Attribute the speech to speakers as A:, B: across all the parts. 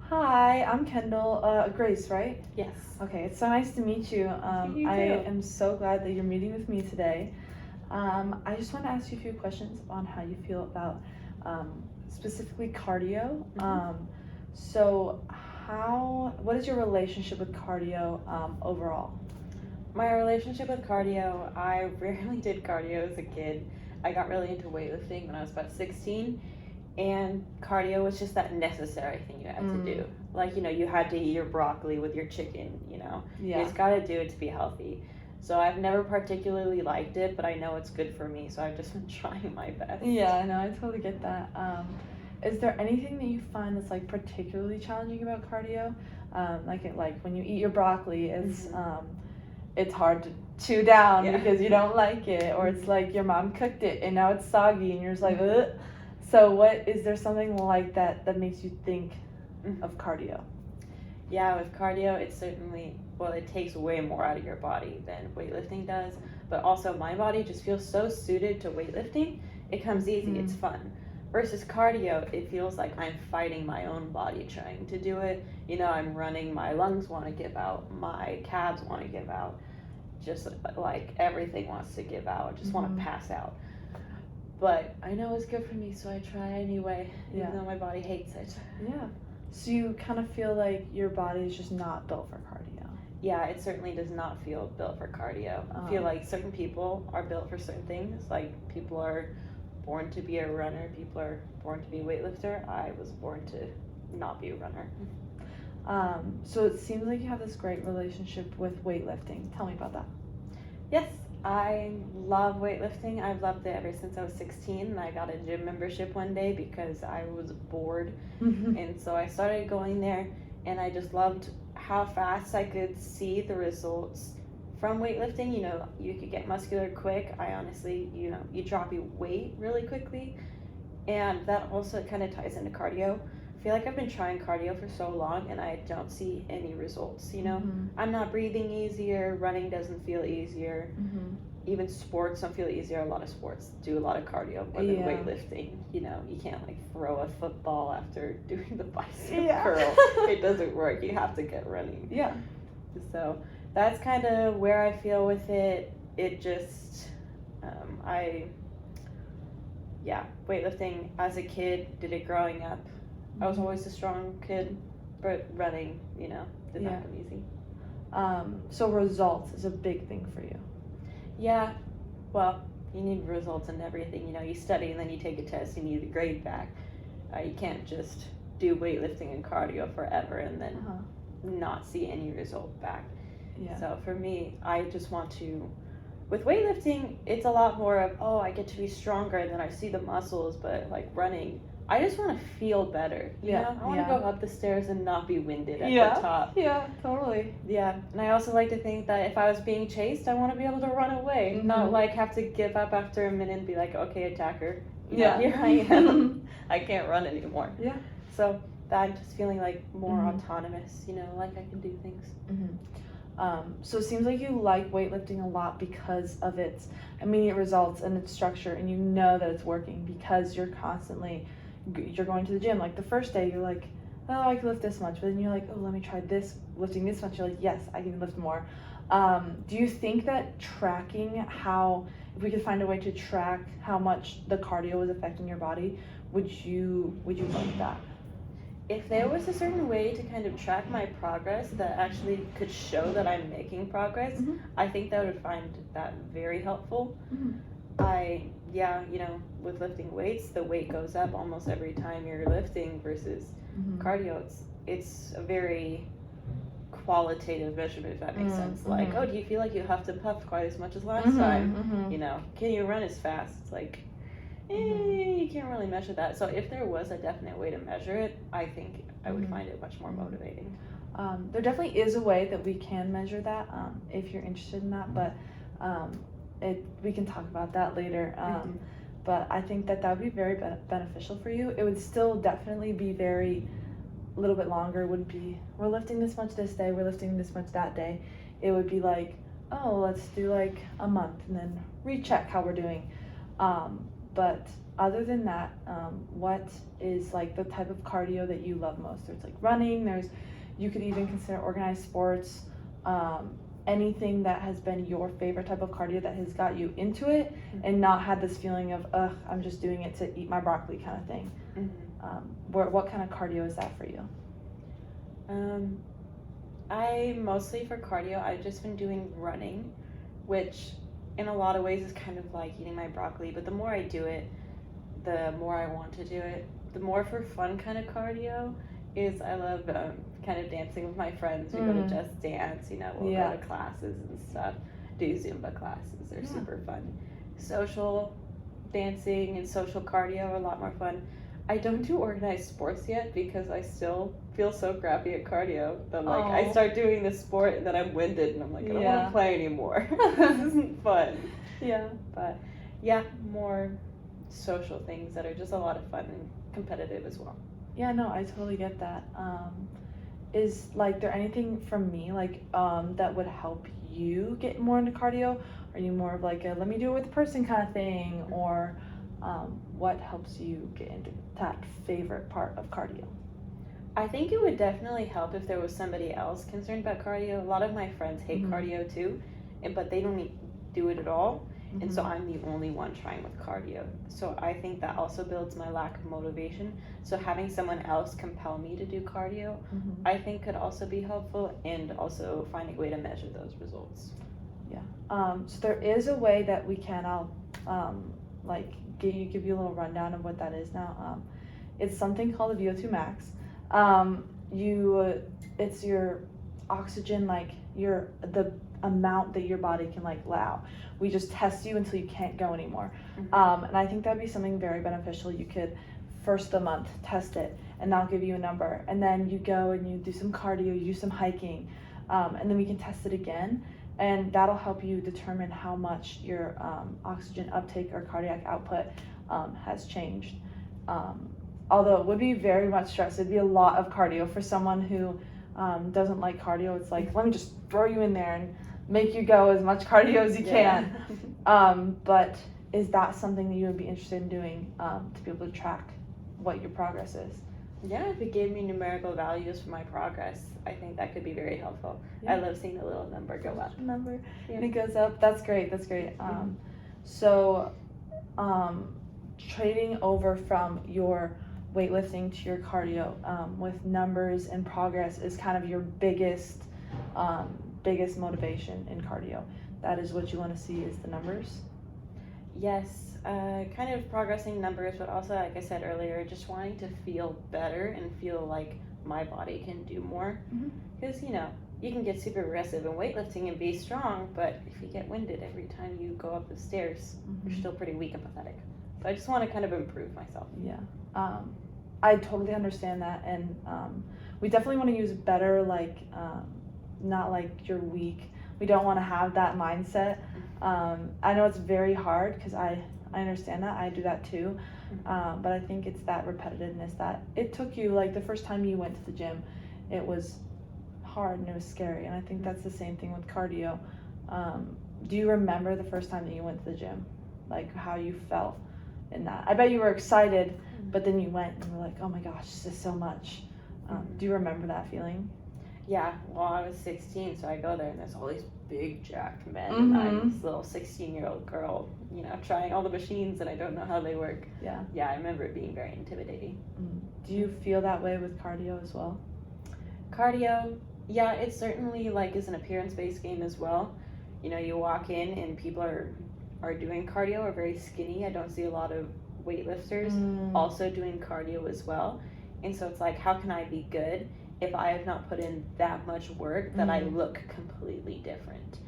A: Hi, I'm Kendall. Grace, right?
B: Yes.
A: Okay, it's so nice to meet you.
B: You
A: I
B: too.
A: am so glad that you're meeting with me today. I just want to ask you a few questions on how you feel about specifically cardio. So, what is your relationship with cardio overall?
B: My relationship with cardio, I rarely did cardio as a kid. I got really into weightlifting when I was about 16, and cardio was just that necessary thing you had to do. Like, you had to eat your broccoli with your chicken, You just got to do it to be healthy. So I've never particularly liked it, but I know it's good for me, so I've just been trying my best.
A: Yeah, I know, I totally get that. Is there anything that you find that's like particularly challenging about cardio? Like when you eat your broccoli, it's hard to chew down because you don't like it, or it's like your mom cooked it and now it's soggy and you're just like, ugh. So is there something like that makes you think of cardio?
B: Yeah, with cardio, it takes way more out of your body than weightlifting does. But also, my body just feels so suited to weightlifting. It comes easy, it's fun. Versus cardio, it feels like I'm fighting my own body trying to do it. I'm running, my lungs want to give out, my calves want to give out. Just like everything wants to give out, I just want to pass out. But I know it's good for me, so I try anyway, even though my body hates it.
A: Yeah. So you kind of feel like your body is just not built for cardio.
B: Yeah, it certainly does not feel built for cardio. I feel like certain people are built for certain things. Like, people are born to be a runner, people are born to be a weightlifter. I was born to not be a runner.
A: So it seems like you have this great relationship with weightlifting. Tell me about that.
B: Yes, I love weightlifting. I've loved it ever since I was 16, and I got a gym membership one day because I was bored. And so I started going there, and I just loved how fast I could see the results from weightlifting. You could get muscular quick. I honestly, you drop your weight really quickly, and that also kind of ties into cardio. I feel like I've been trying cardio for so long and I don't see any results. I'm not breathing easier, running doesn't feel easier. Even sports don't feel easier. A lot of sports do a lot of cardio more than weightlifting. You can't like throw a football after doing the bicep curl. It doesn't work. You have to get running.
A: Yeah.
B: So that's kind of where I feel with it. It just, weightlifting as a kid, did it growing up. I was always a strong kid, but running, did not come easy.
A: So results is a big thing for you.
B: Yeah, well, you need results in everything. You study and then you take a test, you need a grade back. You can't just do weightlifting and cardio forever and then not see any result back.
A: Yeah.
B: So for me, I just want to, with weightlifting, it's a lot more of, I get to be stronger and then I see the muscles, but like running, I just want to feel better. I want to go up the stairs and not be winded at the top.
A: Yeah, totally.
B: Yeah, and I also like to think that if I was being chased, I want to be able to run away, not like have to give up after a minute and be like, okay, attacker. Here I am. I can't run anymore.
A: Yeah.
B: So that I'm just feeling like more autonomous, like I can do things.
A: So it seems like you like weightlifting a lot because of its immediate results and its structure, and you know that it's working because you're going to the gym. Like the first day you're like, oh, I can lift this much, but then you're like, oh, let me try lifting this much. You're like, yes, I can lift more. Do you think that if we could find a way to track how much the cardio is affecting your body, would you like that?
B: If there was a certain way to kind of track my progress that actually could show that I'm making progress, I think that I would find that very helpful. With lifting weights, the weight goes up almost every time you're lifting versus cardio. It's a very qualitative measurement, if that makes sense. Like, do you feel like you huffed and puffed quite as much as last time? Can you run as fast? It's like, you can't really measure that. So if there was a definite way to measure it, I think I would find it much more motivating.
A: There definitely is a way that we can measure that if you're interested in that, but we can talk about that later. But I think that would be very beneficial for you. It would still definitely be a little bit longer. It wouldn't be, we're lifting this much this day, we're lifting this much that day. It would be like, let's do like a month and then recheck how we're doing. But other than that, what is like the type of cardio that you love most? There's like running, you could even consider organized sports, anything that has been your favorite type of cardio that has got you into it and not had this feeling of, ugh, I'm just doing it to eat my broccoli kind of thing. What kind of cardio is that for you?
B: I mostly for cardio, I've just been doing running, which in a lot of ways is kind of like eating my broccoli, but the more I do it, the more I want to do it. The more for fun kind of cardio is I love kind of dancing with my friends. We go to Just Dance, we'll go to classes and stuff, do Zumba classes. They're super fun. Social dancing and social cardio are a lot more fun. I don't do organized sports yet because I still feel so crappy at cardio that I start doing this sport and then I'm winded and I'm like, I don't want to play anymore. This isn't fun.
A: Yeah.
B: But yeah, more social things that are just a lot of fun and competitive as well.
A: Yeah, no, I totally get that. Is there anything from me that would help you get more into cardio? Are you more of a let me do it with a person kind of thing, or what helps you get into that favorite part of cardio?
B: I think it would definitely help if there was somebody else concerned about cardio. A lot of my friends hate cardio too, but they don't do it at all. And so I'm the only one trying with cardio. So I think that also builds my lack of motivation. So having someone else compel me to do cardio, I think could also be helpful, and also finding a way to measure those results.
A: Yeah. So there is a way that we can, give you a little rundown of what that is now. It's something called the VO2 max. It's your oxygen, the amount that your body can allow. We just test you until you can't go anymore. And I think that'd be something very beneficial. You could first of the month test it, and that'll give you a number, and then you go and you do some cardio, you do some hiking, and then we can test it again, and that'll help you determine how much your oxygen uptake or cardiac output has changed. Although it would be very much stress, it'd be a lot of cardio for someone who doesn't like cardio. It's let me just throw you in there and make you go as much cardio as you can. But is that something that you would be interested in doing to be able to track what your progress is?
B: Yeah, if it gave me numerical values for my progress, I think that could be very helpful. I love seeing the little number go up.
A: And it goes up. That's great. So trading over from your weightlifting to your cardio with numbers and progress is kind of your biggest motivation in cardio. That is what you want to see, is the numbers?
B: Yes, kind of progressing numbers, but also, like I said earlier, just wanting to feel better and feel like my body can do more. Because, you can get super aggressive in weightlifting and be strong, but if you get winded every time you go up the stairs, you're still pretty weak and pathetic. So I just want to kind of improve myself.
A: Yeah. I totally understand that, and we definitely want to use better, not you're weak. We don't want to have that mindset. I know it's very hard because I understand that. I do that too. But I think it's that repetitiveness that it took you, the first time you went to the gym, it was hard and it was scary. And I think that's the same thing with cardio. Do you remember the first time that you went to the gym? How you felt in that? I bet you were excited, but then you went and you were like, oh my gosh, this is so much. Do you remember that feeling?
B: Yeah, well, I was 16, so I go there and there's all these big jacked men, and I'm this little 16-year-old girl, trying all the machines, and I don't know how they work. Yeah, I remember it being very intimidating.
A: Do you feel that way with cardio as well?
B: Cardio, yeah, it certainly is an appearance-based game as well. You walk in and people are doing cardio, are very skinny. I don't see a lot of weightlifters also doing cardio as well. And so it's how can I be good if I have not put in that much work that I look completely different?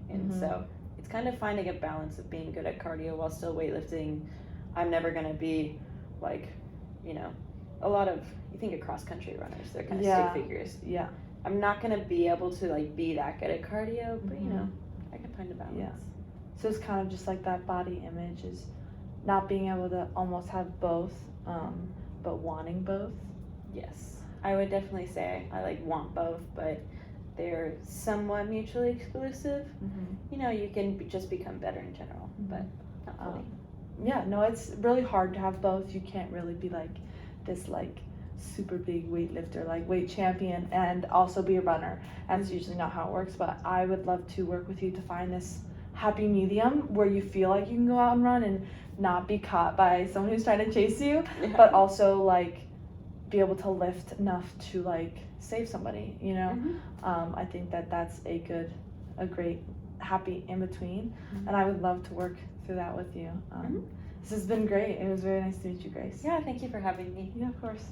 B: And so it's kind of finding a balance of being good at cardio while still weightlifting. I'm never going to be a lot of, you think of cross-country runners, they're kind of stick figures.
A: Yeah.
B: I'm not going to be able to be that good at cardio, but I can find a balance.
A: Yeah. So it's kind of just that body image is not being able to almost have both, but wanting both.
B: Yes, I would definitely say I want both, but they're somewhat mutually exclusive. You can just become better in general, but not fully.
A: yeah, no, it's really hard to have both. You can't really be like this like super big weightlifter, like weight champion, and also be a runner. That's usually not how it works, but I would love to work with you to find this happy medium where you feel like you can go out and run and not be caught by someone who's trying to chase you, but also like be able to lift enough to like save somebody, you know. I think that that's a great happy in between, and I would love to work through that with you. This has been great. It was very nice to meet you, Grace.
B: Yeah, thank you for having me.
A: Yeah, of course.